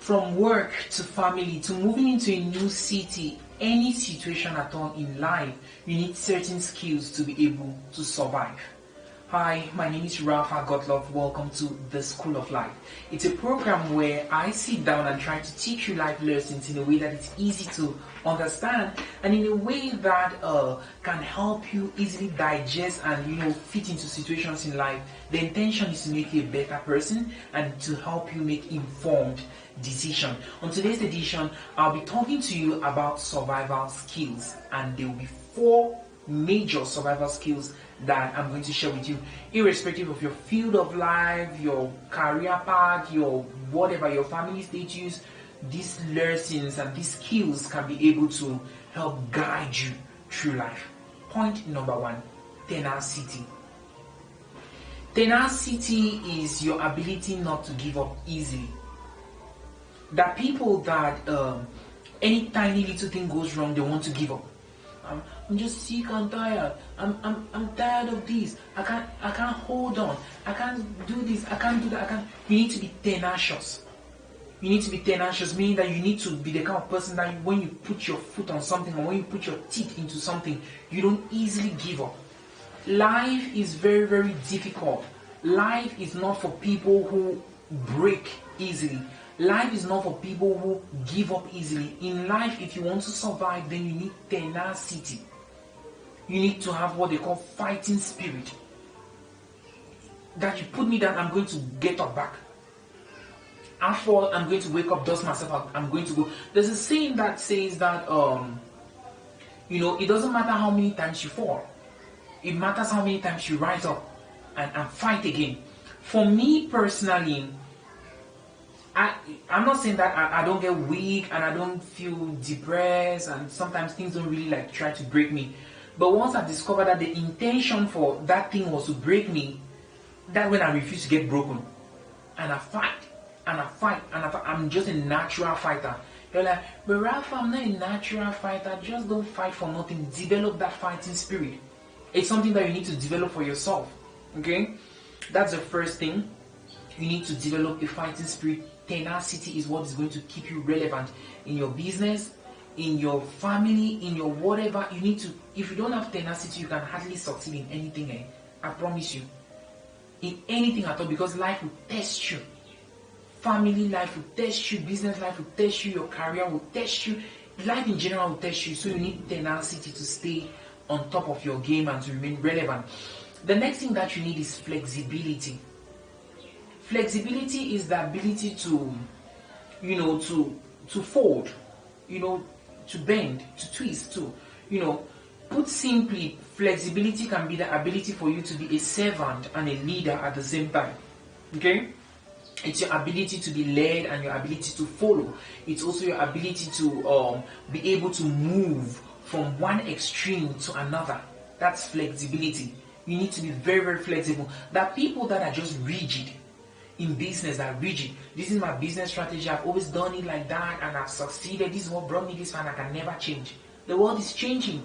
From work to family to moving into a new city, any situation at all in life, you need certain skills to be able to survive. Hi, my name is Rafa Gottlof. Welcome to the School of Life. It's a program where I sit down and try to teach you life lessons in a way that it's easy to understand and in a way that can help you easily digest and fit into situations in life. The intention is to make you a better person and to help you make informed decision. On today's edition, I'll be talking to you about survival skills, and there will be 4 major survival skills that I'm going to share with you, irrespective of your field of life, your career path, your whatever, your family status. These lessons and these skills can be able to help guide you through life. Point number 1, tenacity. Tenacity is your ability not to give up easily. There are people that any tiny little thing goes wrong, they want to give up. I'm just sick and tired. I'm tired of this. I can't hold on. I can't do this. I can't do that. You need to be tenacious. You need to be tenacious, meaning that you need to be the kind of person that when you put your foot on something or when you put your teeth into something, you don't easily give up. Life is very, very difficult. Life is not for people who break easily. Life is not for people who give up easily. In life, if you want to survive, then you need tenacity. You need to have what they call fighting spirit. That you put me down, I'm going to get up back. I fall, I'm going to wake up, dust myself out, I'm going to go. There's a saying that says that, it doesn't matter how many times you fall. It matters how many times you rise up and fight again. For me personally, I'm not saying that I don't get weak and I don't feel depressed and sometimes things don't really try to break me. But once I discovered that the intention for that thing was to break me, that's when I refuse to get broken. And I fight. And I fight. I'm just a natural fighter. You're like, but Rafa, I'm not a natural fighter. Just don't fight for nothing. Develop that fighting spirit. It's something that you need to develop for yourself. Okay? That's the first thing. You need to develop a fighting spirit. Tenacity is what is going to keep you relevant in your business, in your family, in your whatever. You need to, if you don't have tenacity, you can hardly succeed in anything. I promise you. In anything at all, because life will test you. Family life will test you, business life will test you, your career will test you, life in general will test you. So you need tenacity to stay on top of your game and to remain relevant. The next thing that you need is flexibility. Flexibility is the ability to fold, to bend, to twist, put simply, flexibility can be the ability for you to be a servant and a leader at the same time. Okay? It's your ability to be led and your ability to follow. It's also your ability to be able to move from one extreme to another. That's flexibility. You need to be very, very flexible. There are people that are just rigid. In business, that are rigid. This is my business strategy. I've always done it like that and I've succeeded. This is what brought me this far and I can never change. The world is changing.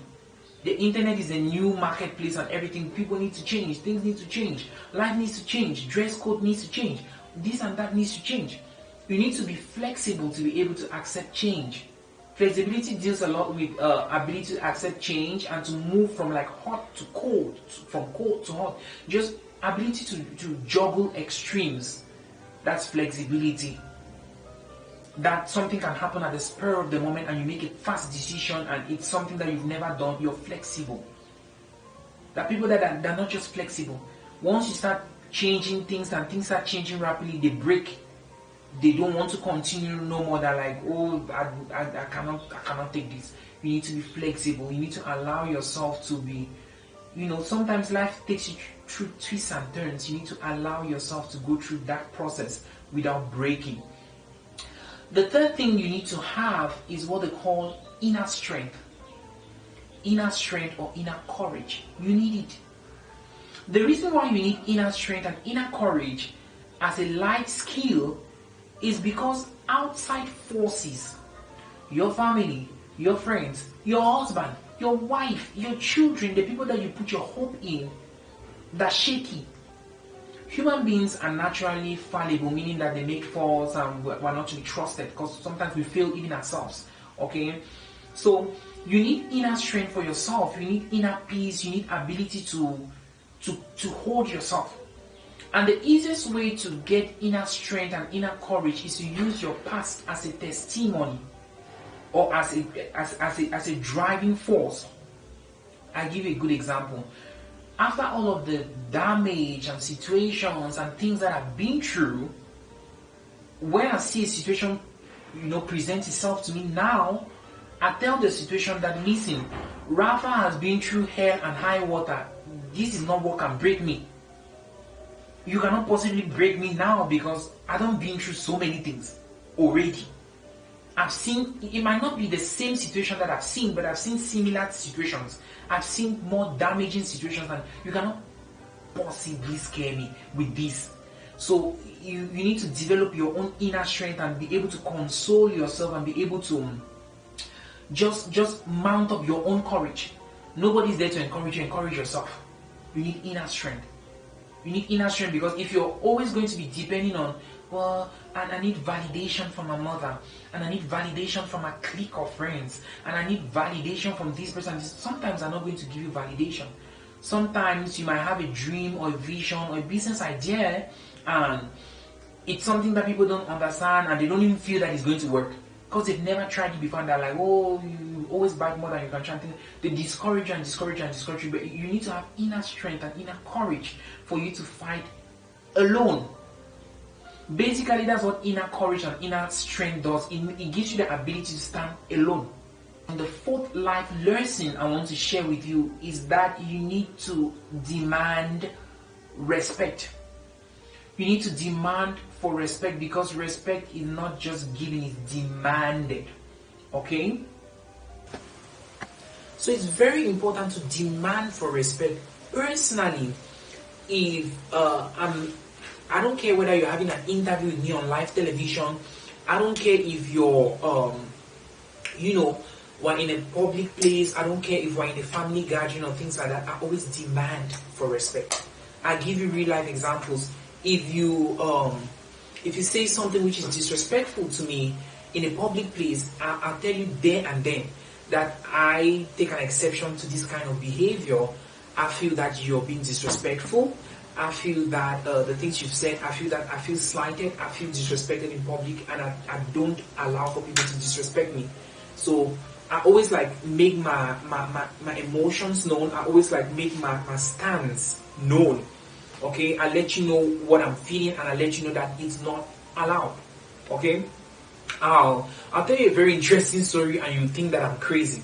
The internet is a new marketplace and everything. People need to change. Things need to change. Life needs to change. Dress code needs to change. This and that needs to change. You need to be flexible to be able to accept change. Flexibility deals a lot with ability to accept change and to move from hot to cold, from cold to hot. Just ability to juggle extremes. That's flexibility. That something can happen at the spur of the moment and you make a fast decision and it's something that you've never done. You're flexible. There are people that they're not just flexible. Once you start changing things and things start changing rapidly, they break. They don't want to continue no more. They're like, oh, I cannot take this. You need to be flexible. You need to allow yourself to be, sometimes life takes you through twists and turns. You need to allow yourself to go through that process without breaking. The third thing you need to have is what they call inner strength. Inner strength or inner courage. You need it. The reason why you need inner strength and inner courage as a life skill is because outside forces, your family, your friends, your husband, your wife, your children, the people that you put your hope in, they're shaky. Human beings are naturally fallible, meaning that they make faults and we're not to be trusted, because sometimes we fail even ourselves. Okay, so you need inner strength for yourself. You need inner peace. You need ability to hold yourself. And the easiest way to get inner strength and inner courage is to use your past as a testimony, or as a driving force. I give you a good example. After all of the damage and situations and things that I've been through, when I see a situation, present itself to me now, I tell the situation that, listen, Rafa has been through hell and high water. This is not what can break me. You cannot possibly break me now, because I don't been through so many things already. I've seen, it might not be the same situation that I've seen, but I've seen similar situations. I've seen more damaging situations, and you cannot possibly scare me with this. So you need to develop your own inner strength and be able to console yourself and be able to just mount up your own courage. Nobody's there to encourage you. Encourage yourself. You need inner strength. You need inner strength, because if you're always going to be depending on, well, and I need validation from my mother, and I need validation from my clique of friends, and I need validation from this person. Sometimes I'm not going to give you validation. Sometimes you might have a dream or a vision or a business idea, and it's something that people don't understand, and they don't even feel that it's going to work, because they've never tried it before, and they're like, oh, you always bite more than you can try. They discourage you and discourage you and discourage you. But you need to have inner strength and inner courage for you to fight alone. Basically, that's what inner courage and inner strength does. It gives you the ability to stand alone. And the fourth life lesson I want to share with you is that you need to demand respect. You need to demand for respect, because respect is not just given, it's demanded. Okay? So it's very important to demand for respect. Personally, if I don't care whether you're having an interview with me on live television, I don't care if you're we're in a public place, I don't care if we're in a family gathering or things like that, I always demand for respect. I give you real life examples. If you say something which is disrespectful to me in a public place, I'll tell you there and then that I take an exception to this kind of behavior. I feel that you're being disrespectful. I feel that the things you've said, I feel slighted, I feel disrespected in public, and I don't allow for people to disrespect me. So I always make my emotions known. I always make my stance known. Okay, I let you know what I'm feeling, and I let you know that it's not allowed. Okay, I'll tell you a very interesting story, and you think that I'm crazy.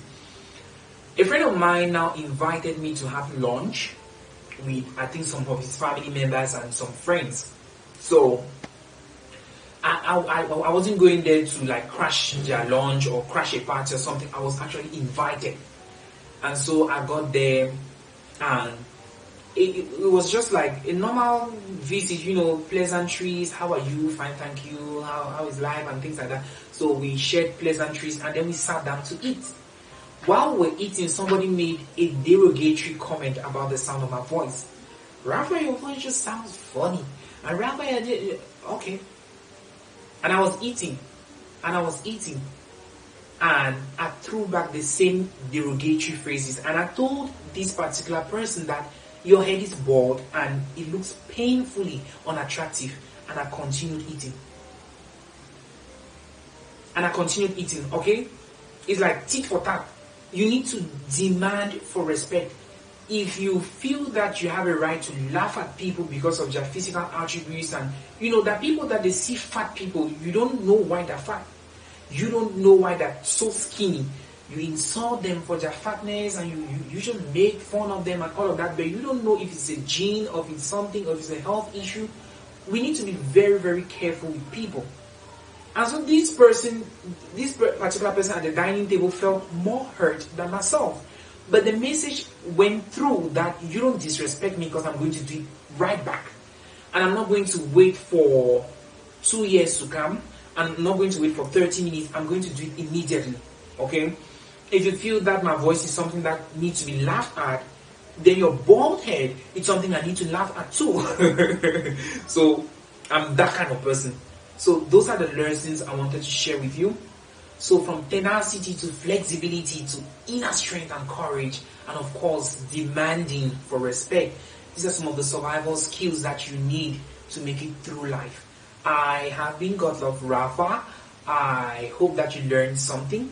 A friend of mine now invited me to have lunch with, I think, some of his family members and some friends. So I wasn't going there to crash their lunch or crash a party or something. I was actually invited, and so I got there, and it was just like a normal visit, pleasantries. How are you? Fine, thank you. How is life and things like that. So we shared pleasantries, and then we sat down to eat. While we're eating, somebody made a derogatory comment about the sound of my voice. Rafa, your voice just sounds funny. And Rafa, okay. And I was eating. And I threw back the same derogatory phrases. And I told this particular person that your head is bald and it looks painfully unattractive. And I continued eating. Okay? It's like tit for tat. You need to demand for respect. If you feel that you have a right to laugh at people because of their physical attributes, and that people that they see fat people, you don't know why they're fat. You don't know why they're so skinny. You insult them for their fatness, and you just make fun of them and all of that, but you don't know if it's a gene or if it's something or if it's a health issue. We need to be very, very careful with people. And so this particular person at the dining table felt more hurt than myself. But the message went through that you don't disrespect me because I'm going to do it right back. And I'm not going to wait for 2 years to come. I'm not going to wait for 30 minutes. I'm going to do it immediately. Okay? If you feel that my voice is something that needs to be laughed at, then your bald head, it's something I need to laugh at too. So I'm that kind of person. So those are the lessons I wanted to share with you. So from tenacity to flexibility to inner strength and courage, and of course demanding for respect, these are some of the survival skills that you need to make it through life. I have been Godlove Rafa. I hope that you learned something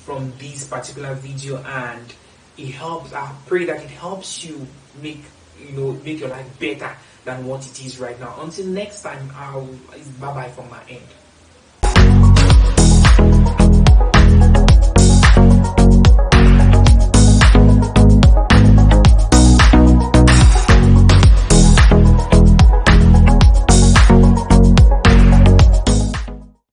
from this particular video, and it helps. I pray that it helps you make your life better than what it is right now. Until next time, bye bye from my end.